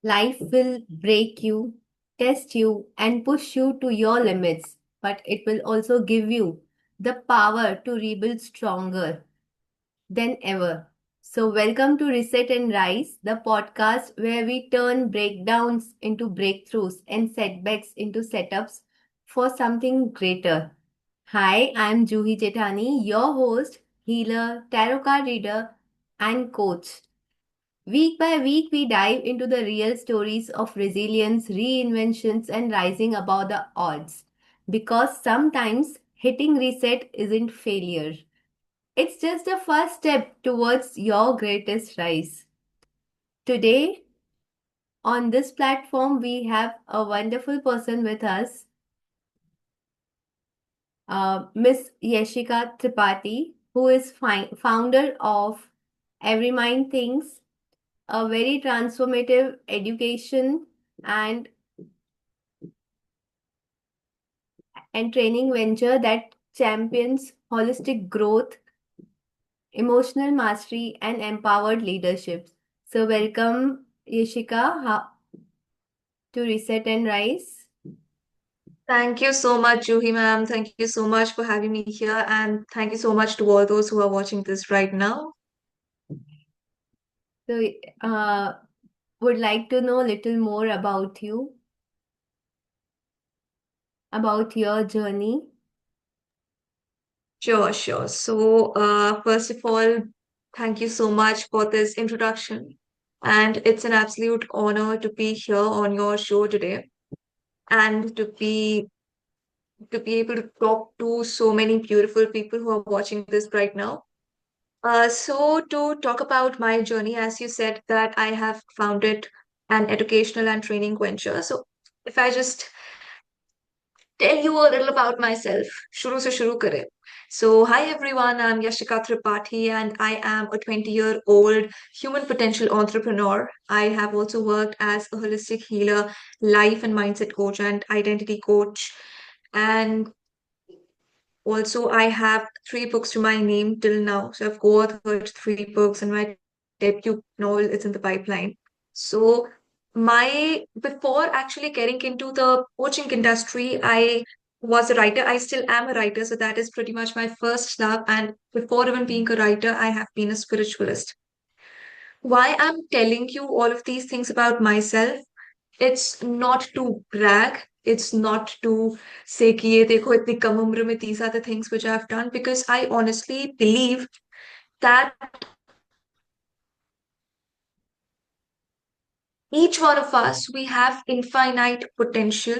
Life will break you, test you, and push you to your limits, but it will also give you the power to rebuild stronger than ever. So, welcome to Reset and Rise, the podcast where we turn breakdowns into breakthroughs and setbacks into setups for something greater. Hi, I'm Juhii Jethani, your host, healer, tarot card reader, and coach. Week by week, we dive into the real stories of resilience, reinventions, and rising above the odds. Because sometimes hitting reset isn't failure, it's just the first step towards your greatest rise. Today, on this platform, we have a wonderful person with us, Miss Yashika Tripathi, who is founder of Every Mind Thinkss, a very transformative education and training venture that champions holistic growth, emotional mastery, and empowered leadership. So, welcome, Yashika, to Reset and Rise. Thank you so much, Juhi ma'am. Thank you so much for having me here. And thank you so much to all those who are watching this right now. So, would like to know a little more about your journey. Sure, sure. So, first of all, thank you so much for this introduction. And it's an absolute honor to be here on your show today and to be able to talk to so many beautiful people who are watching this right now. So to talk about my journey, as you said, that I have founded an educational and training venture. So if I just tell you a little about myself, shuru se shuru kare. So hi everyone, I'm Yashika Tripathi and I am a 20-year-old human potential entrepreneur. I have also worked as a holistic healer, life and mindset coach and identity coach. And also, I have three books to my name till now. So I've co-authored three books, and my debut novel is in the pipeline. So my before actually getting into the coaching industry, I was a writer. I still am a writer, so that is pretty much my first love. And before even being a writer, I have been a spiritualist. Why I'm telling you all of these things about myself, it's not to brag. It's not to say कि ये देखो इतनी कम उम्र में these are the things which I've done, because I honestly believe that each one of us, we have infinite potential.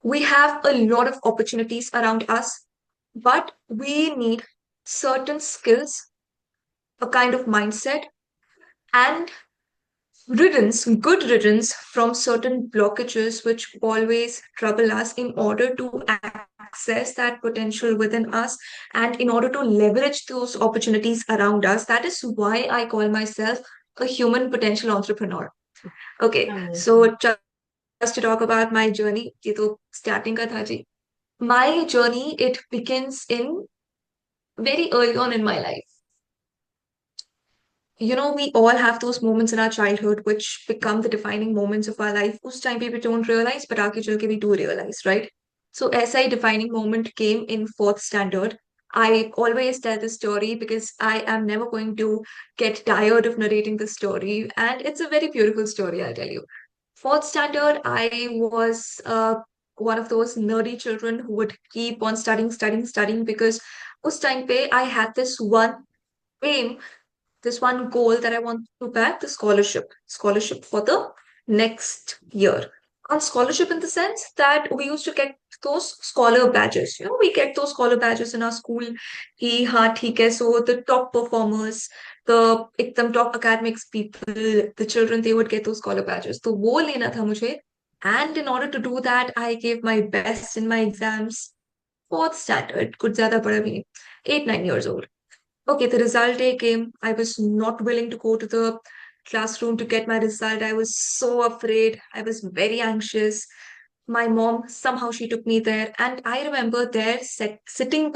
We have a lot of opportunities around us, but we need certain skills, a kind of mindset, and good riddance from certain blockages which always trouble us in order to access that potential within us and in order to leverage those opportunities around us. That is why I call myself a human potential entrepreneur. Okay, Amazing. so just to talk about my journey, ये तो starting का था जी. My journey, it begins in very early on in my life. We all have those moments in our childhood which become the defining moments of our life. Us time pe we don't realize, but आगे चल के we do realize, right? So ऐसा ही defining moment came in fourth standard. I always tell this story because I am never going to get tired of narrating the story, and it's a very beautiful story, I'll tell you. Fourth standard, I was one of those nerdy children who would keep on studying, studying, studying, because us time pe I had this one aim, this one goal that I want to back the scholarship for the next year. And scholarship in the sense that we used to get those scholar badges. We get those scholar badges in our school. He, ha, theek hai. So the top performers, the ekdam top academics people, the children, they would get those scholar badges. So wo lena tha mujhe. And in order to do that, I gave my best in my exams. Fourth standard, kuch zyada bada bhi nahi. 8, 9 years old. Okay, the result day came. I was not willing to go to the classroom to get my result. I was so afraid. I was very anxious. My mom, somehow she took me there. And I remember there sitting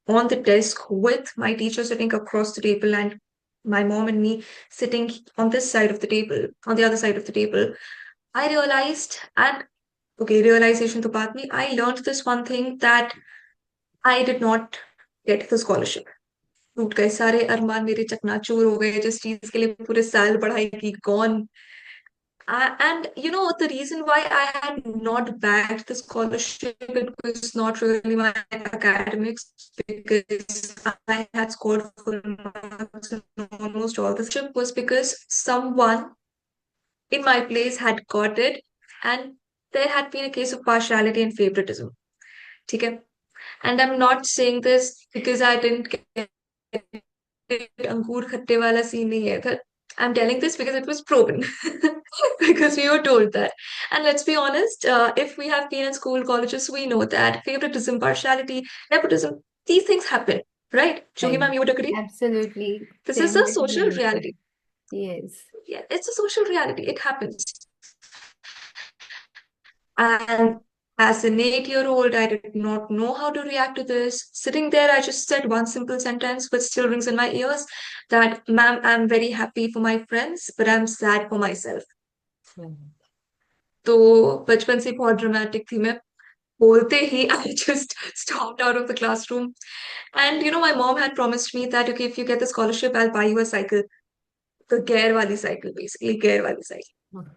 on the desk with my teacher sitting across the table. And my mom and me sitting on this side of the table, on the other side of the table, I realized, and okay, realization to baat mein, I learned this one thing that I did not get the scholarship. टूट गए सारे अरमान मेरे चकनाचूर हो गए जिस चीज के लिए पूरे साल पढ़ाई की gone. And you know the reason why I had not bagged the scholarship, it was not really my academics because I had scored full marks in almost all the scholarship was because someone in my place had got it and there had been a case of partiality and favoritism. Okay? And I'm not saying this because I didn't get अंगूर खट्टे वाला scene नहीं है था. I'm telling this because it was proven. Because we were told that. And let's be honest, if we have been in school, colleges, we know that favoritism, partiality, nepotism, these things happen, right? Juhi Right. ma'am, you would agree? Absolutely. This is Same a with me social also. reality. Yes. Yeah, it's a social reality. It happens. And as an 8 year old, I did not know how to react to this. Sitting there, I just said one simple sentence, which still rings in my ears that, ma'am, I'm very happy for my friends, but I'm sad for myself. Right. तो बचपन से बहुत dramatic थी मैं बोलते ही I just stopped out of the classroom. And you know, my mom had promised me that, okay, if you get the scholarship, I'll buy you a cycle. The gear wali cycle, basically, gear wali cycle.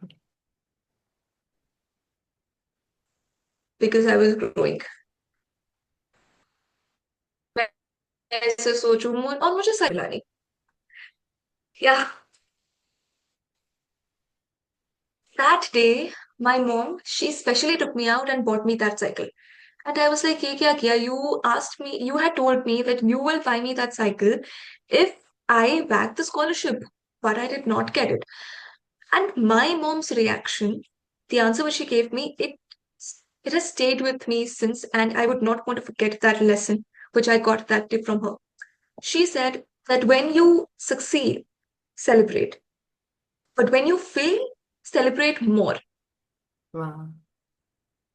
Because I was growing. मैं ऐसे सोचूं और मुझे cycle लानी. Yeah, that day, my mom, she specially took me out and bought me that cycle. And I was like, "Ye kya kiya? You asked me, you had told me that you will buy me that cycle if I bag the scholarship, but I did not get it." And my mom's reaction, the answer which she gave me, it has stayed with me since, and I would not want to forget that lesson which I got that day from her. She said that when you succeed, celebrate, but when you fail, celebrate more. Wow.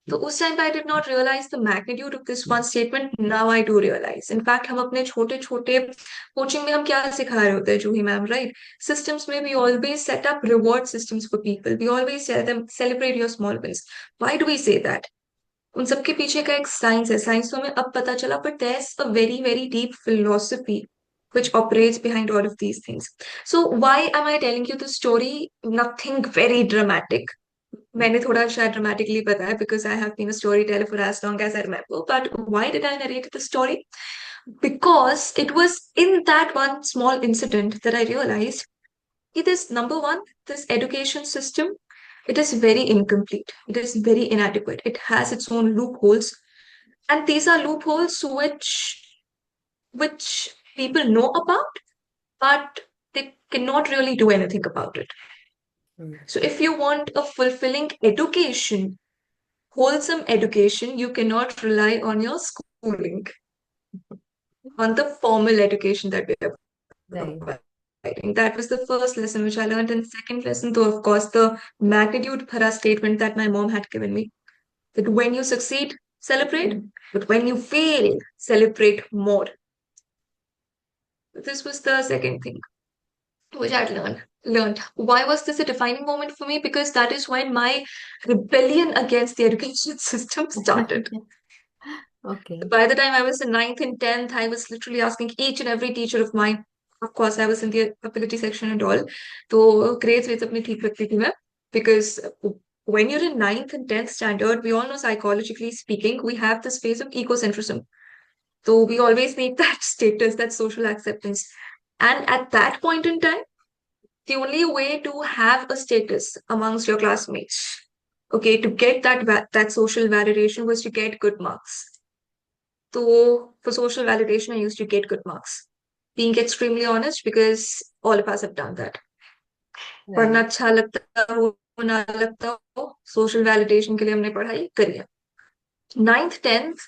तो उस time पे I did not realize the magnitude of this one statement. Now I do realize. In fact हम अपने छोटे छोटे coaching में हम क्या सिखा रहे होते हैं जूही मैम, राइट? सिस्टम्स में we always set up reward systems for people. We always tell them celebrate your small wins. Why do we say that? उन सबके पीछे का एक साइंस है. साइंस तो हमें अब पता चला, but there is a very very deep philosophy which operates behind all of these things. So why am I telling you the story? Nothing very dramatic. मैंने थोड़ा शायद dramatically बताया because I have been a storyteller for as long as I remember. But why did I narrate the story? Because it was in that one small incident that I realized it is number one, this education system, it is very incomplete. It is very inadequate. It has its own loopholes. And these are loopholes which people know about, but they cannot really do anything about it. Mm. So if you want a fulfilling education, wholesome education, you cannot rely on your schooling, on the formal education that we are Right. providing. That was the first lesson which I learned. And second lesson, though, of course, the magnitude para statement that my mom had given me that when you succeed, celebrate, but when you fail, celebrate more. This was the second thing which I'd learned. Why was this a defining moment for me? Because that is when my rebellion against the education system started. Okay. By the time I was in ninth and 10th, I was literally asking each and every teacher of mine. Of course, I was in the ability section and all. So grades with अपनी ठीक रखती थी मैं. Because when you're in ninth and 10th standard, we all know psychologically speaking, we have this phase of egocentrism. So we always need that status, that social acceptance. And at that point in time, the only way to have a status amongst your classmates, okay, to get that social validation was to get good marks. So for social validation, I used to get good marks. Being extremely honest, because all of us have done that. पढ़ना Right. अच्छा लगता हो ना लगता हो, social validation के लिए हमने पढ़ाई करी है. Ninth, 10th,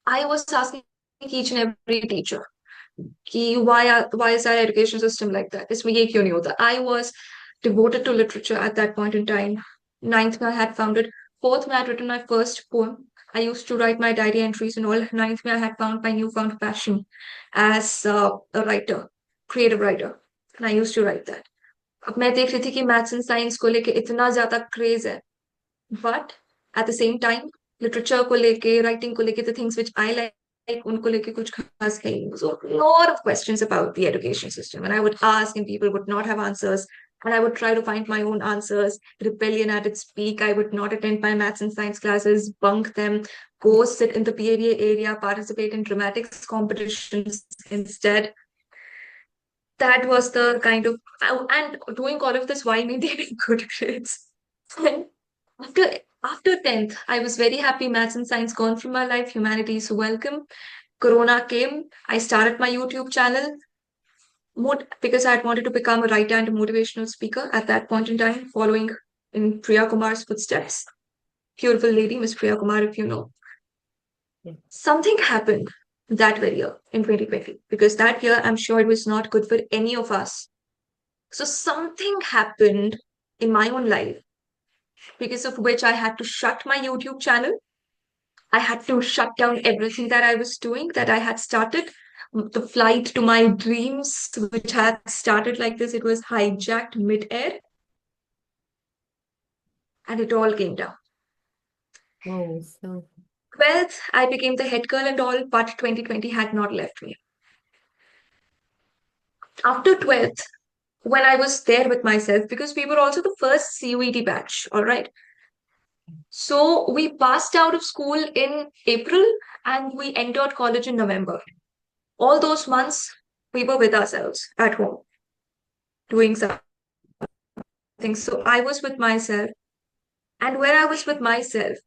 I was asking each and every teacher कि why is our education system like that? इसमें ये क्यों नहीं होता? I was devoted to literature at that point in time. Ninth, I had found it. Fourth, I had written my first poem. I used to write my diary entries and all. Ninth, I had found my newfound passion as a writer, creative writer. and I used to write that. अब मैं देख रही थी कि maths and science को लेके इतना ज्यादा क्रेज है, but at the same time literature को लेके, राइटिंग को लेके, the things which I like उनको लेके कुछ खास है नहीं. So lot of questions about the education system, and I would ask, and people would not have answers, and I would try to find my own answers. Rebellion at its peak. I would not attend my maths and science classes, bunk them, go sit in the PAVA area, participate in dramatics competitions instead. That was the kind of, and doing all of this while maintaining good grades. And after after 10th, I was very happy maths and science gone from my life, humanities welcome. Corona came. I started my YouTube channel because I had wanted to become a writer and a motivational speaker at that point in time, following in Priya Kumar's footsteps. Beautiful lady, Miss Priya Kumar, if you know. Yeah. Something happened that very year in 2020, because that year I'm sure it was not good for any of us. So something happened in my own life because of which I had to shut my YouTube channel. I had to shut down everything that I was doing, that I had started. The flight to my dreams, which had started like this, it was hijacked mid-air, and it all came down. Oh, so 12th, I became the head girl and all, but 2020 had not left me. After 12th, when I was there with myself, because we were also the first CUET batch, all right? So we passed out of school in April and we entered college in November. All those months, we were with ourselves at home doing something. So I was with myself. And when I was with myself,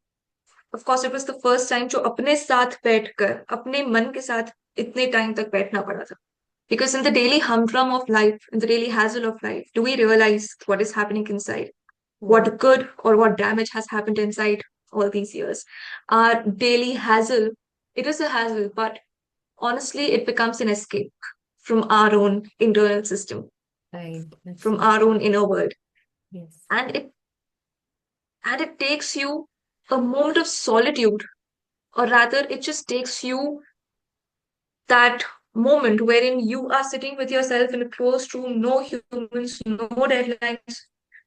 of course, it was the first time जो अपने साथ बैठकर अपने मन के साथ इतने time तक बैठना पड़ा था. Because in the daily humdrum of life, in the daily hassle of life, do we realize what is happening inside? yeah, What good or what damage has happened inside all these years? Our daily hassle, it is a hassle, but honestly, it becomes an escape from our own internal system, right. That's from so, our own inner world. yes. And it takes you a moment of solitude, or rather, it just takes you that moment wherein you are sitting with yourself in a closed room, no humans, no deadlines,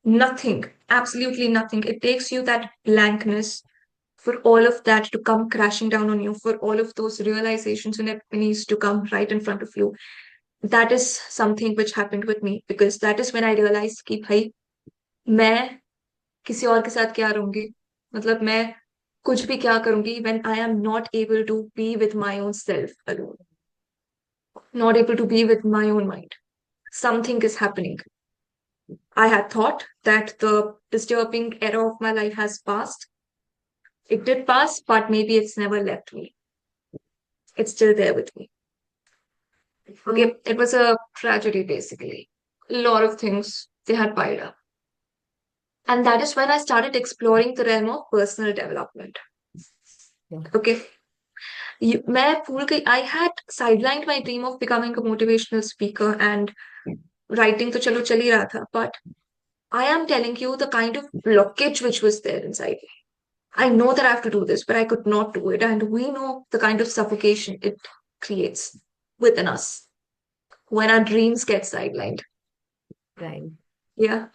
nothing, absolutely nothing. It takes you that blankness for all of that to come crashing down on you, for all of those realizations and epiphanies to come right in front of you. That is something which happened with me, because that is when I realized कि भाई मैं किसी और के साथ क्या रहूंगी, मतलब मैं कुछ भी क्या करूंगी when I am not able to be with my own self alone, not able to be with my own mind. Something is happening. I had thought that the disturbing era of my life has passed. It did pass, but maybe it's never left me. It's still there with me. So, Okay, it was a tragedy basically. A lot of things they had piled up. And that is when I started exploring the realm of personal development. yeah, Okay. मैं भूल गई, I had sidelined my dream of becoming a motivational speaker, and writing तो चलो चल ही रहा था, but I am telling you the kind of blockage which was there inside me. I know that I have to do this, but I could not do it. And we know the kind of suffocation it creates within us when our dreams get sidelined. right. Yeah.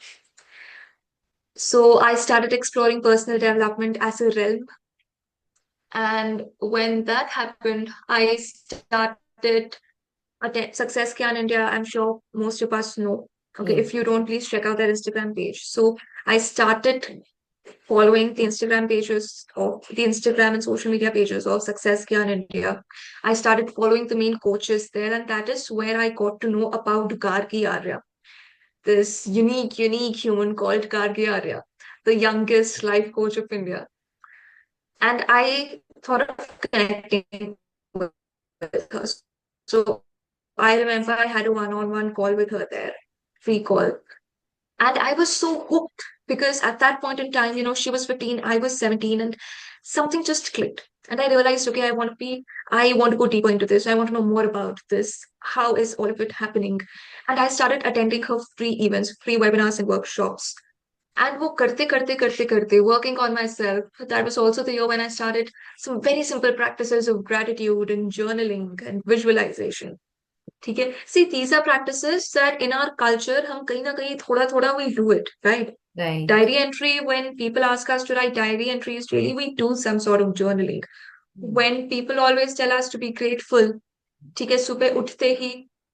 So I started exploring personal development as a realm. And when that happened, I started Success Kya in India. I'm sure most of us know. Okay, Yes. if you don't, please check out their Instagram page. So I started following the Instagram pages of the Instagram and social media pages of Success Kya in India. I started following the main coaches there, and that is where I got to know about Gargi Arya, this unique human called Gargi Arya, the youngest life coach of India. And I thought of connecting with her. So I remember I had a one-on-one call with her there, free call. And I was so hooked because at that point in time, she was 15, I was 17, and something just clicked. And I realized, okay, I want to go deeper into this. I want to know more about this. How is all of it happening? And I started attending her free events, free webinars and workshops. And wo karte, working on myself. That was also the year when I started some very simple practices of gratitude and journaling and visualization. ठीक है, see these are practices that in our culture हम कहीं ना कहीं थोड़ा थोड़ा we do it, right? Right. Diary entry, when people ask us to write diary entries, really we do some sort of journaling. Mm. When people always tell us to be grateful, ठीक है, सुबह उठते ही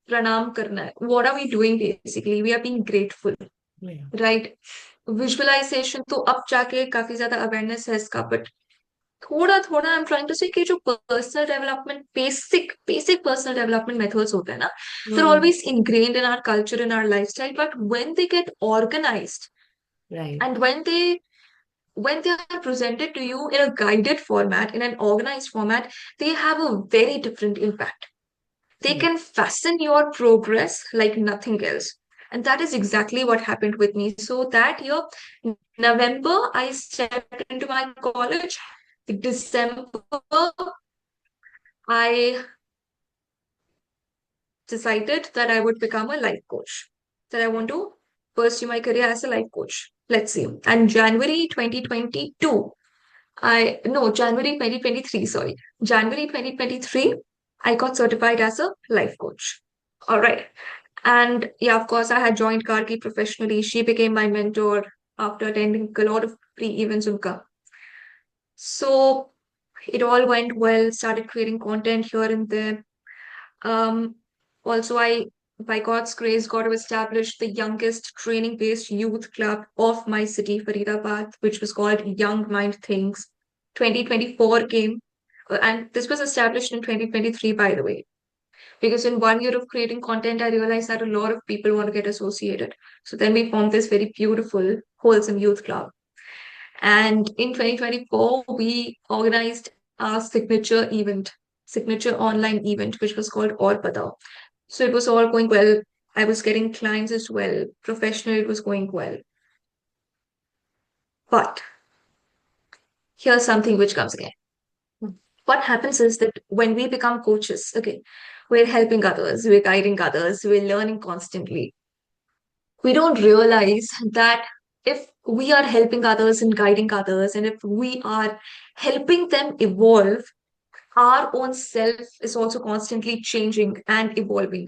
प्रणाम करना है, what are we doing basically? We are being grateful, Yeah. right? Visualization तो अब जाके काफी ज्यादा अवेयरनेस है इसका, बट थोड़ा थोड़ा आई एम ट्राइंग टू से कि जो personal development, basic basic personal development methods होते हैं ना, they're Mm. always ingrained in our culture, in our lifestyle, but when they get organized Right. and when they are presented to you in a guided format, in an organized format, they have a very different impact. They Yes. can fasten your progress like nothing else. And that is exactly what happened with me. So that year, November, I stepped into my college. December, I decided that I would become a life coach, that I want to pursue my career as a life coach. Let's see. And January 2022, January 2023, sorry. January 2023, I got certified as a life coach. All right. And yeah, of course, I had joined Karki professionally. She became my mentor after attending a lot of pre-events. Unka. So it all went well, started creating content here and there. Um, Also, by God's grace, got to establish the youngest training-based youth club of my city, Faridabad, which was called Young Mind Thinkss. 2024 came, and this was established in 2023, by the way. Because in 1 year of creating content, I realized that a lot of people want to get associated. So then we formed this very beautiful, wholesome youth club. And in 2024, we organized our signature online event, which was called Aur Pada. So it was all going well. I was getting clients as well. Professionally, it was going well. But here's something which comes again. Mm. What happens is that when we become coaches, okay, we're helping others, we're guiding others, we're learning constantly. We don't realize that if we are helping others and guiding others, and if we are helping them evolve, our own self is also constantly changing and evolving.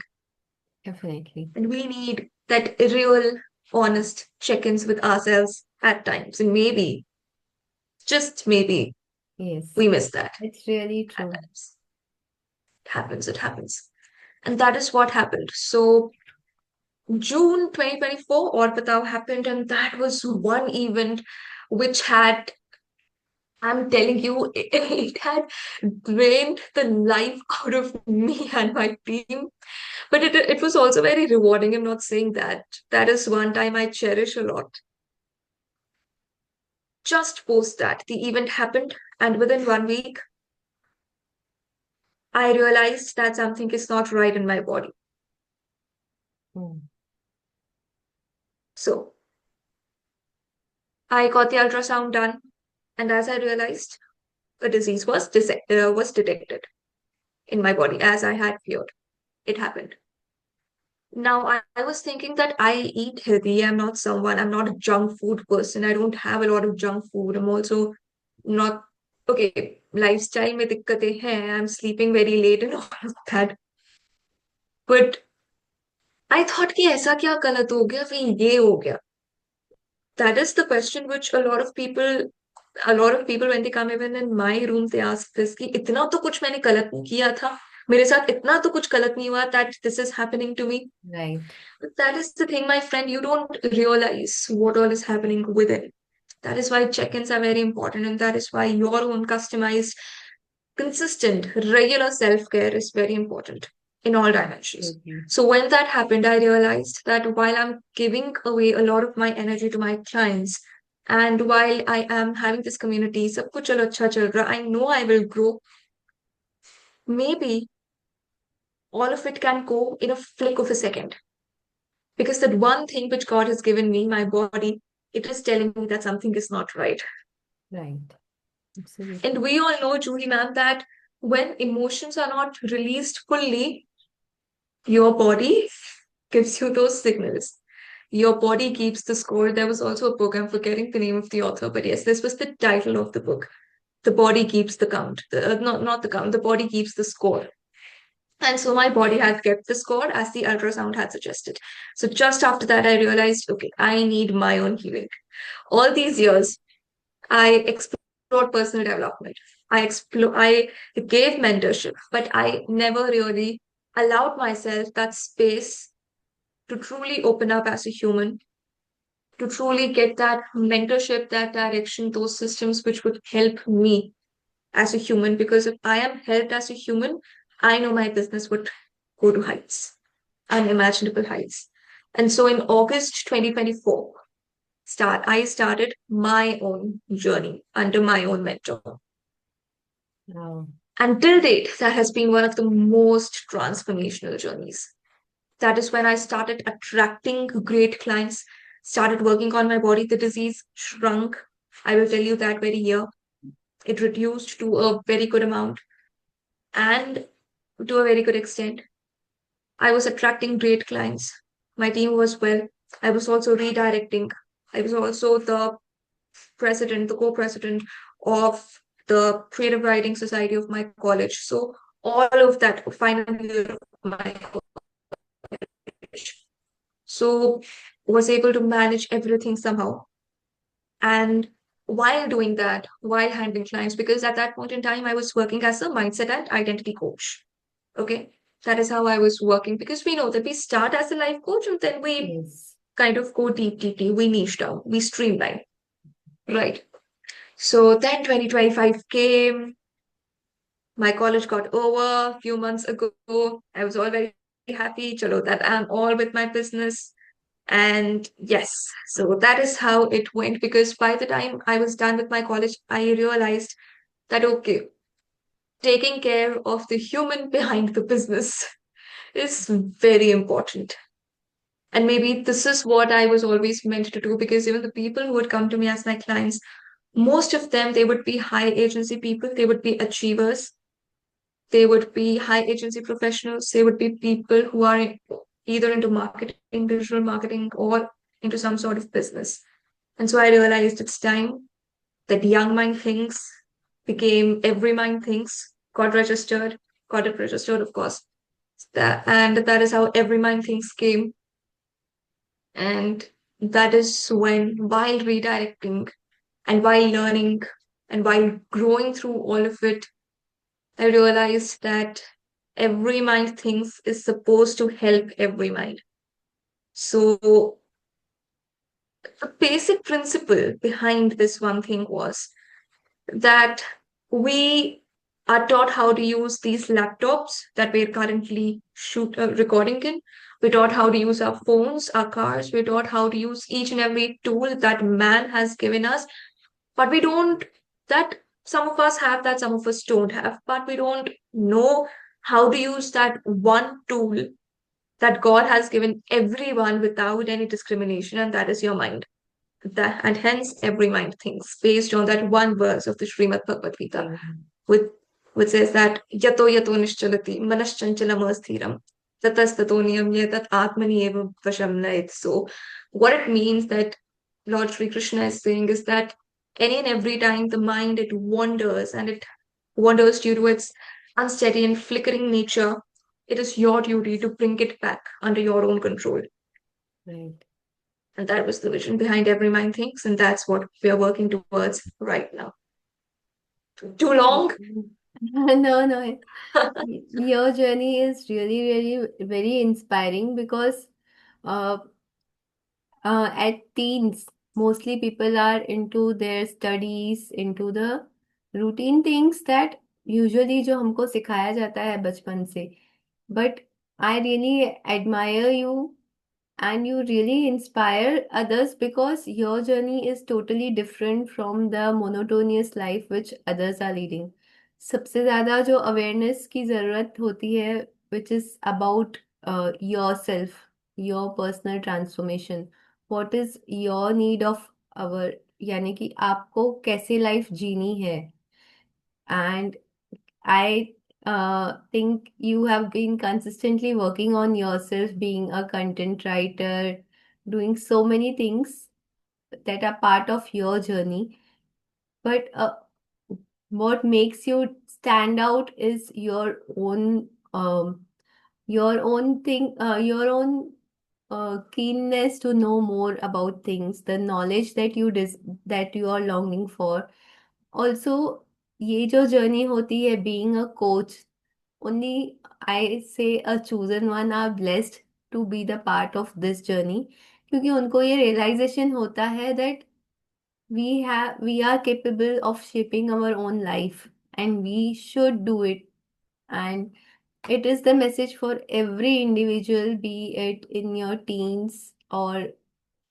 Definitely. And we need that real, honest check ins with ourselves at times. And maybe, just maybe, Yes. we miss that It's really at true. times. It happens, it happens. And that is what happened. So, June 2024, Aur Patao happened, and that was one event which had, I'm telling you, it had drained the life out of me and my team. But it was also very rewarding. I'm not saying that. That is one time I cherish a lot. Just post that, the event happened, and within 1 week, I realized that something is not right in my body. Mm. So I got the ultrasound done, and as I realized, a disease was detected in my body as I had feared. It happened. Now I was thinking that I eat healthy. I'm not a junk food person. I don't have a lot of junk food. I'm also not okay. Lifestyle में दिक्कतें हैं. I'm sleeping very late and all of that. But I thought कि ऐसा क्या गलत हो गया फिर ये हो गया. That is the question which a lot of people when they come even in my room they ask this कि इतना तो कुछ मैंने गलत नहीं किया था. मेरे साथ इतना तो कुछ गलत नहीं हुआ that this is happening to me. Right. But that is the thing, my friend. You don't realize what all is happening within. That is why check-ins are very important, and that is why your own customized, consistent, regular self-care is very important in all dimensions. Absolutely. So when that happened, I realized that while I'm giving away a lot of my energy to my clients, and while I am having this community, सब कुछ चलो अच्छा चल रहा, I know I will grow. Maybe all of it can go in a flick of a second. Because that one thing which God has given me, my body, it is telling me that something is not right. Right. And Absolutely. we all know, Juhii ma'am, that when emotions are not released fully, your body gives you those signals. Your body keeps the score. There was also a book, I'm forgetting the name of the author, but yes, this was the title of the book. The body keeps the count. Not the count, the body keeps the score. And so my body had kept the score as the ultrasound had suggested. So just after that, I realized, okay, I need my own healing. All these years, I explored personal development. I gave mentorship, but I never really allowed myself that space to truly open up as a human, to truly get that mentorship, that direction, those systems which would help me as a human. Because if I am helped as a human, I know my business would go to heights, unimaginable heights. And so in August 2024, I started my own journey under my own mentor. Wow. Until date, that has been one of the most transformational journeys. That is when I started attracting great clients, started working on my body. The disease shrunk. I will tell you that very year. It reduced to a very good amount and to a very good extent. I was attracting great clients. My team was well. I was also redirecting. I was also the president, the co-president of the Creative Writing Society of my college. So all of that final year of my college. So was able to manage everything somehow. And while doing that, while handling clients, because at that point in time, I was working as a mindset and identity coach. Okay. That is how I was working because we know that we start as a life coach and then we Yes. kind of go deep, we niche down, we streamline. Right. So then 2025 came, my college got over a few months ago. I was all very happy, chalo, that I'm all with my business. And yes, so that is how it went because by the time I was done with my college, I realized that okay, taking care of the human behind the business is very important. And maybe this is what I was always meant to do because even the people who would come to me as my clients, most of them, they would be high agency people, they would be achievers, they would be high agency professionals, they would be people who are either into marketing, digital marketing, or into some sort of business. And so I realized it's time that Young Mind Thinks became Every Mind Thinks, got it registered, of course. And that is how Every Mind Thinks came. And that is when, while redirecting and while learning and while growing through all of it, I realized that Every Mind Thinks is supposed to help every mind. So, the basic principle behind this one thing was that we are taught how to use these laptops that we're currently recording in. We're taught how to use our phones, our cars. We're taught how to use each and every tool that man has given us. But we don't, that some of us have that, some of us don't have. But we don't know how to use that one tool that God has given everyone without any discrimination, and that is your mind. And hence every mind thinks based on that one verse of the Srimad Bhagavad Gita, Right. with which says that yato nishchalati manaschanchalam asthiram tatastato niyamya tat atmani eva vasham nayat. So what it means that Lord Sri Krishna is saying is that any and every time the mind it wanders and it wanders due to its unsteady and flickering nature, it is your duty to bring it back under your own control. Right. And that was the vision behind Every Mind Thinks, and that's what we are working towards right now. Too long? No, no. Your journey is really, really very inspiring because uh, at teens, mostly people are into their studies, into the routine things that usually जो हमको सिखाया जाता है बचपन से. But I really admire you and you really inspire others because your journey is totally different from the monotonous life which others are leading. सबसे ज़्यादा जो awareness की ज़रूरत होती है which is about yourself, your personal transformation. What is your need of our यानी कि आपको कैसे लाइफ जीनी है. And I think you have been consistently working on yourself, being a content writer, doing so many things that are part of your journey. But what makes you stand out is your own. your own thing, your own keenness to know more about things, the knowledge that that you are longing for. Also, ये जो journey होती है being a coach, only I say a chosen one are blessed to be the part of this journey, क्योंकि उनको ये realization होता है that we are capable of shaping our own life and we should do it. And it is the message for every individual, be it in your teens or,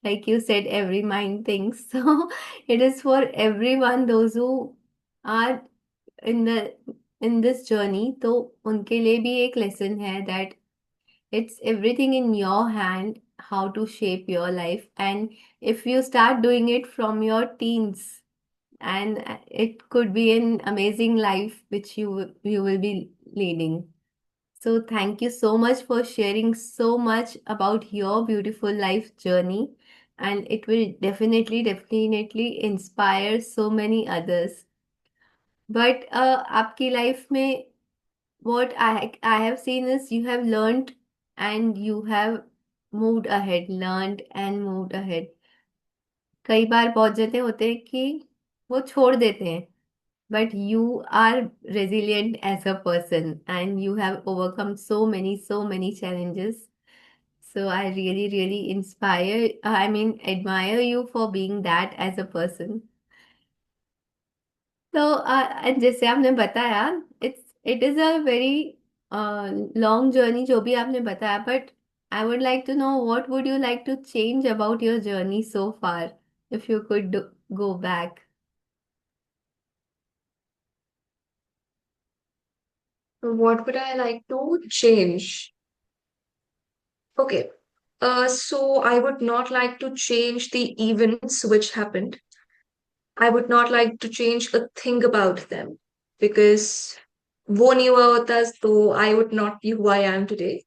like you said, every mind thinks. So it is for everyone, those who are in the in this journey. तो उनके लिए भी एक lesson है that it's everything in your hand how to shape your life. And if you start doing it from your teens, and it could be an amazing life which you will be leading. So thank you so much for sharing so much about your beautiful life journey, and it will definitely inspire so many others. But आपकी life में what I have seen is you have learned and you have moved ahead, learned and moved ahead. कई बार बहुत जने होते हैं कि वो छोड़ देते हैं, but you are resilient as a person and you have overcome so many challenges. So I really admire you for being that as a person. तो जैसे आपने बताया, it is a very long journey जो भी आपने बताया, but I would like to know what would you like to change about your journey so far, if you could go back. What would I like to change? Okay. So I would not like to change the events which happened. I would not like to change a thing about them because वो नहीं हुआ होता तो I would not be who I am today.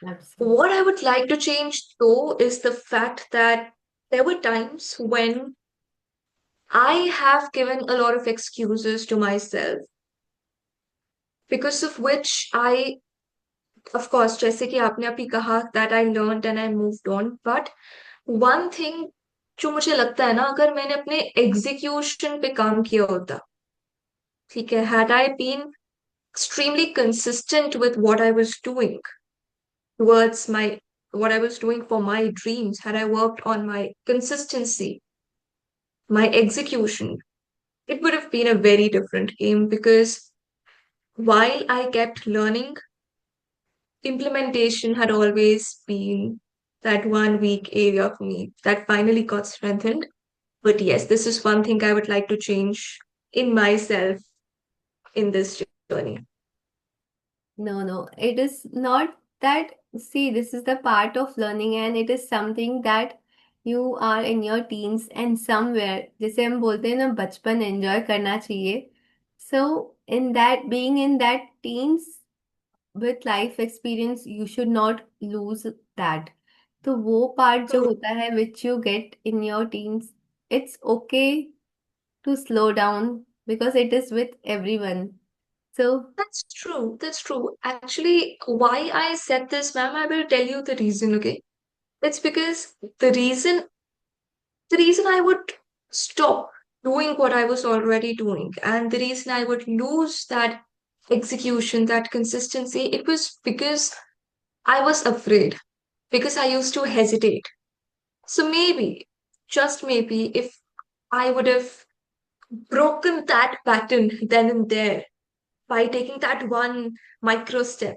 Absolutely. What I would like to change though is the fact that there were times when I have given a lot of excuses to myself because of which I, of course, जैसे कि आपने अभी कहा that I learned and I moved on, but one thing जो मुझे लगता है ना, अगर मैंने अपने एग्जीक्यूशन पे काम किया होता, ठीक है, had I been extremely consistent with what I was doing towards my what I was doing for my dreams, had I worked on my consistency, my execution, it would have been a very different game because while I kept learning, implementation had always been that one weak area for me that finally got strengthened. But yes, this is one thing I would like to change in myself in this journey. No, no, it is not that. See, this is the part of learning, and it is something that you are in your teens and somewhere, जैसे हम बोलते हैं ना, बचपन enjoy करना चाहिए. So in that, being in that teens with life experience, you should not lose that. तो वो part जो True. होता है which you get in your teens, it's okay to slow down because it is with everyone. So That's true. That's true. Actually, why I said this, ma'am, I will tell you the reason, okay? It's because the reason I would stop doing what I was already doing, and the reason I would lose that execution, that consistency, it was because I was afraid, because I used to hesitate. So maybe, just maybe, if I would have broken that pattern then and there by taking that one micro step,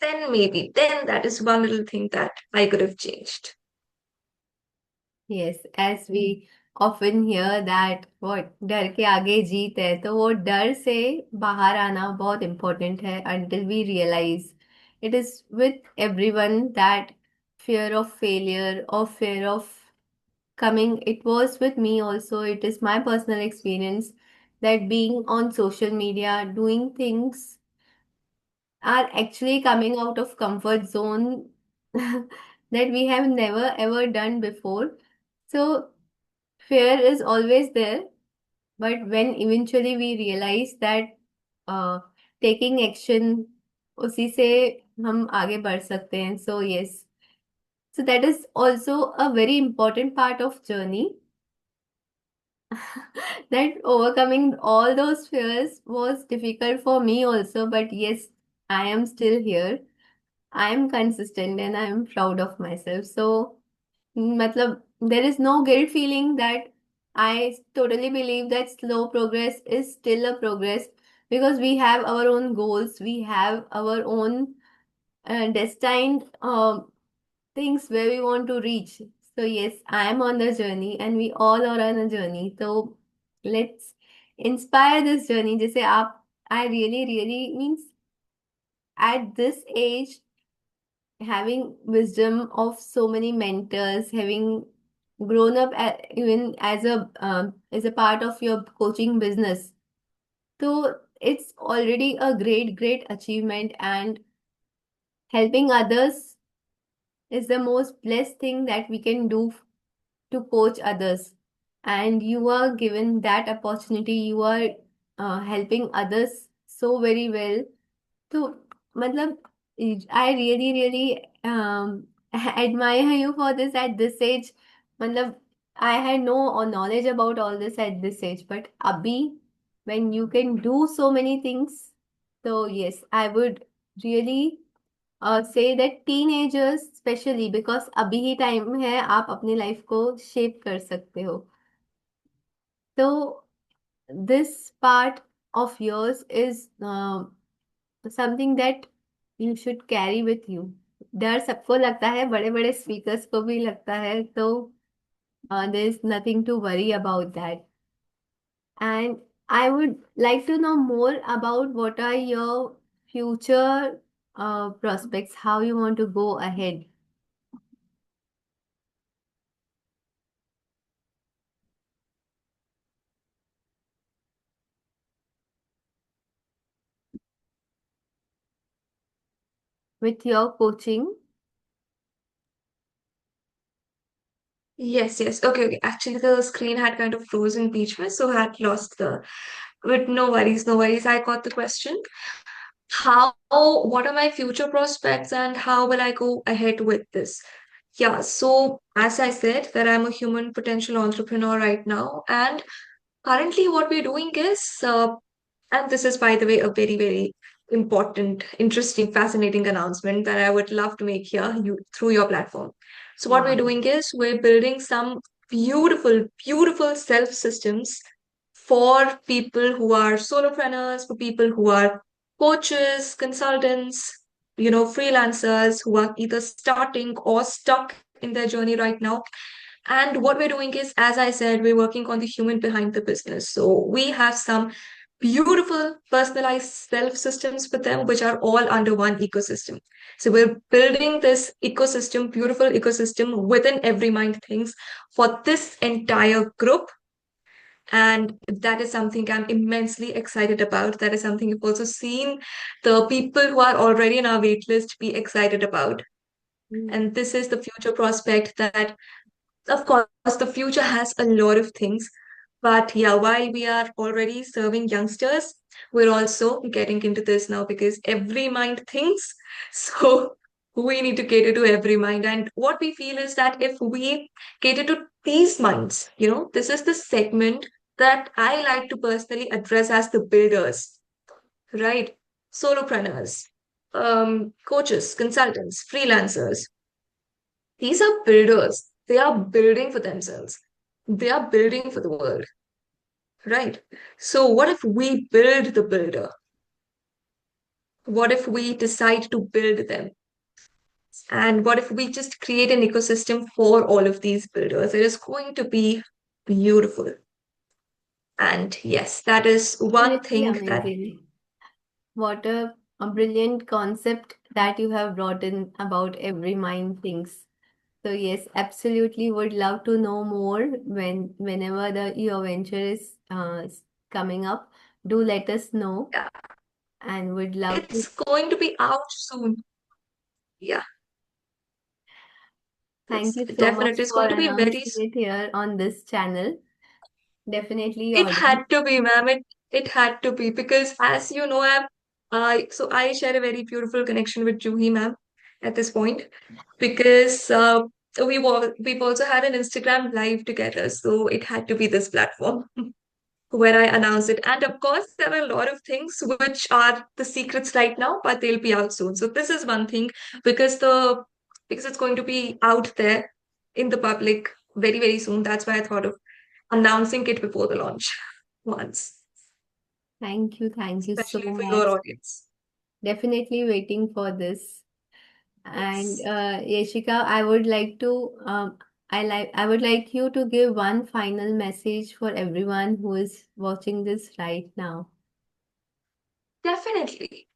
then maybe, then that is one little thing that I could have changed. yes, as we often hear that what डर के आगे जीत है, तो वो डर से बाहर आना बहुत important है until we realize it is with everyone that fear of failure or fear of coming. It was with me also. It is my personal experience that being on social media, doing things are actually coming out of comfort zone that we have never ever done before. So fear is always there, but when eventually we realize that uh, taking action, उसी से हम आगे बढ़ सकते हैं. So yes, so that is also a very important part of journey. That overcoming all those fears was difficult for me also, but yes, I am still here. I am consistent and I am proud of myself. So, matlab, there is no guilt feeling. That I totally believe that slow progress is still a progress, because we have our own goals, we have our own destined things where we want to reach. So yes, I am on the journey and we all are on a journey. So let's inspire this journey. जैसे आप, I really really means at this age, having wisdom of so many mentors, having grown up even as a part of your coaching business. So it's already a great achievement, and helping others is the most blessed thing that we can do to coach others. And you are given that opportunity, you are helping others so very well. So, matlab, I really, really admire you for this at this age. Matlab, I had no knowledge about all this at this age, but abhi, when you can do so many things, so yes, I would really say that teenagers especially, because अभी ही time है आप अपनी life को shape कर सकते हो. तो this part of yours is something that you should carry with you. डर सबको लगता है, बड़े बड़े स्पीकर्स को भी लगता है. तो there is nothing to worry about that. And I would like to know more about what are your future prospects, how you want to go ahead. With your coaching. Yes, yes. Okay, okay. Actually, the screen had kind of frozen between, so I had lost the. But no worries, no worries. I got the question. What are my future prospects and how will I go ahead with this? Yeah, so as I said, that I'm a human potential entrepreneur right now, and currently what we're doing is, and this is, by the way, a very, very important, interesting, fascinating announcement that I would love to make here through your platform. So what we're Wow. doing is we're building some beautiful, beautiful self systems for people who are solopreneurs, for people who are coaches, consultants, freelancers who are either starting or stuck in their journey right now. And what we're doing is, as I said, we're working on the human behind the business. So we have some beautiful personalized self systems for them, which are all under one ecosystem. So we're building this ecosystem, beautiful ecosystem within Every Mind Things for this entire group. And that is something I'm immensely excited about. That is something you've also seen the people who are already in our waitlist be excited about. Mm. And this is the future prospect that, of course, the future has a lot of things. But yeah, while we are already serving youngsters, we're also getting into this now because every mind thinks. So we need to cater to every mind. And what we feel is that if we cater to these minds, this is the segment that I like to personally address as the builders, right? Solopreneurs, coaches, consultants, freelancers. These are builders. They are building for themselves. They are building for the world, right? So, what if we build the builder? What if we decide to build them? And what if we just create an ecosystem for all of these builders? It is going to be beautiful. And yes, that is one Definitely thing that, amazing. What a brilliant concept that you have brought in about every mind thinks. So yes, absolutely would love to know more whenever the your venture is coming up. Do let us know, yeah, and would love to. it's going to be out soon. Yeah, Thank it's you so much definitely, it's for going to be very, announcing it here on this channel. Definitely it audience. had to be, ma'am. It had to be because as you know, So I share a very beautiful connection with Juhii ma'am at this point because we've also had an Instagram live together, so it had to be this platform where I announce it. And of course, there are a lot of things which are the secrets right now, but they'll be out soon. So this is one thing because it's going to be out there in the public very, very soon. That's why I thought of announcing it before the launch once, Thank you so especially for much. your audience. Definitely waiting for this. And Yes. Yashika, I would like you to give one final message for everyone who is watching this right now. Definitely.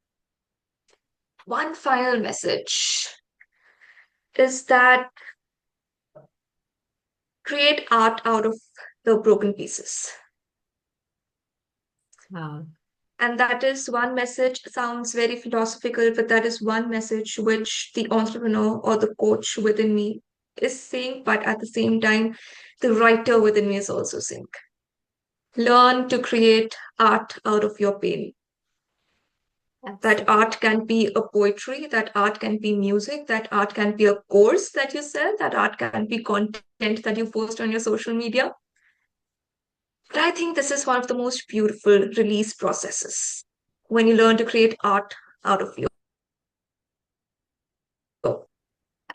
One final message is that create art out of the broken pieces. Wow. And that is one message, sounds very philosophical, but that is one message which the entrepreneur or the coach within me is saying, but at the same time, the writer within me is also saying. Learn to create art out of your pain. That Absolutely. art can be a poetry, that art can be music, that art can be a course that you sell, that art can be content that you post on your social media. But I think this is one of the most beautiful release processes when you learn to create art out of your.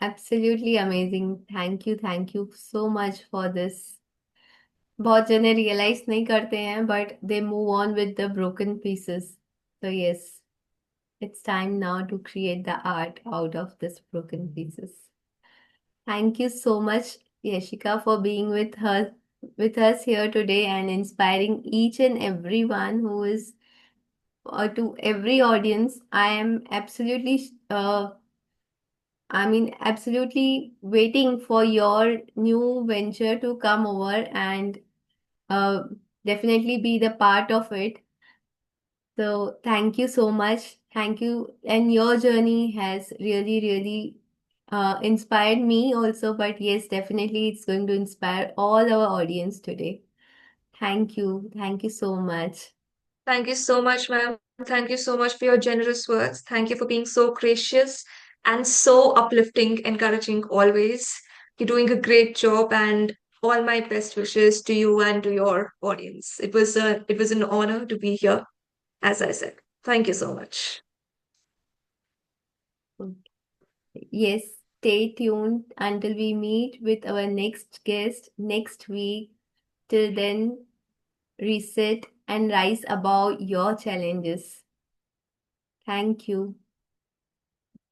Absolutely amazing. Thank you so much for this. बहुत जने realise नहीं करते हैं but they move on with the broken pieces so yes, it's time now to create the art out of this broken pieces. Thank you so much, Yashika, for being with us here today and inspiring each and everyone who is to every audience. I mean, absolutely waiting for your new venture to come over and uh, definitely be the part of it. So thank you so much. Thank you. And your journey has really, really inspired me also. But yes, definitely it's going to inspire all our audience today. Thank you. Thank you so much. Thank you so much, ma'am. Thank you so much for your generous words. Thank you for being so gracious and so uplifting, encouraging always. You're doing a great job, and all my best wishes to you and to your audience. It was an honor to be here, as I said. Thank you so much. Yes, stay tuned until we meet with our next guest next week. Till then, reset and rise above your challenges. Thank you.